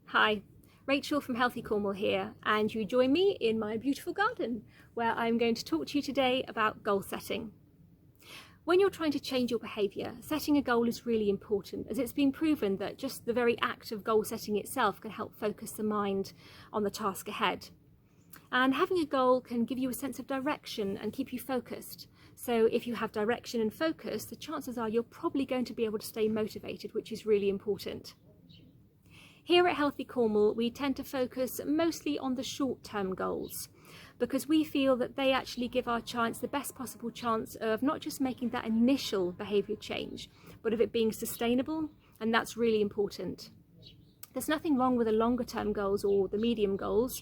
Hi, Rachel from Healthy Cornwall here, and you join me in my beautiful garden where I'm going to talk to you today about goal setting. When you're trying to change your behaviour, setting a goal is really important, as it's been proven that just the very act of goal setting itself can help focus the mind on the task ahead. And having a goal can give you a sense of direction and keep you focused. So if you have direction and focus, the chances are you're probably going to be able to stay motivated, which is really important. Here at Healthy Cornwall, we tend to focus mostly on the short-term goals because we feel that they actually give our clients the best possible chance of not just making that initial behaviour change, but of it being sustainable, and that's really important. There's nothing wrong with the longer-term goals or the medium goals,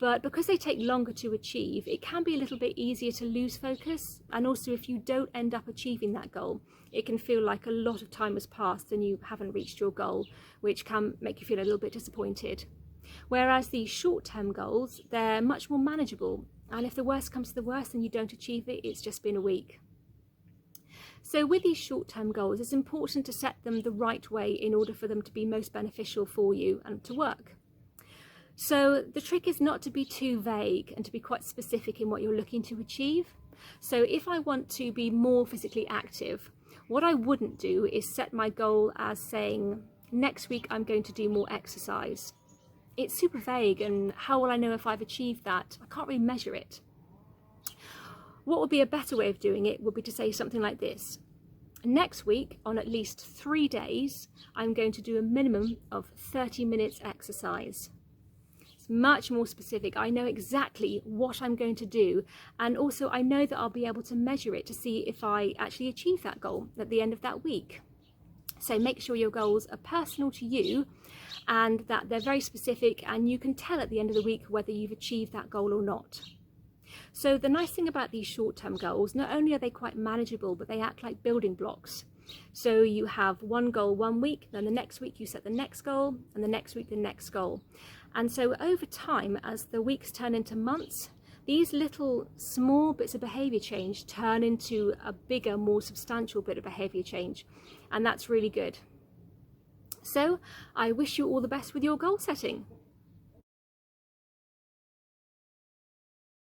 but because they take longer to achieve, it can be a little bit easier to lose focus, and also if you don't end up achieving that goal, it can feel like a lot of time has passed and you haven't reached your goal, which can make you feel a little bit disappointed. Whereas the short-term goals, they're much more manageable, and if the worst comes to the worst and you don't achieve it, it's just been a week. So with these short-term goals, it's important to set them the right way in order for them to be most beneficial for you and to work. So the trick is not to be too vague and to be quite specific in what you're looking to achieve. So if I want to be more physically active, what I wouldn't do is set my goal as saying, next week I'm going to do more exercise. It's super vague, and how will I know if I've achieved that? I can't really measure it. What would be a better way of doing it would be to say something like this. Next week, on at least 3 days, I'm going to do a minimum of 30 minutes exercise. It's much more specific. I know exactly what I'm going to do, and also I know that I'll be able to measure it to see if I actually achieve that goal at the end of that week. So make sure your goals are personal to you and that they're very specific, and you can tell at the end of the week whether you've achieved that goal or not. So the nice thing about these short-term goals, not only are they quite manageable, but they act like building blocks. So you have one goal one week, then the next week you set the next goal, and the next week the next goal. And so over time, as the weeks turn into months, these little small bits of behaviour change turn into a bigger, more substantial bit of behaviour change. And that's really good. So I wish you all the best with your goal setting.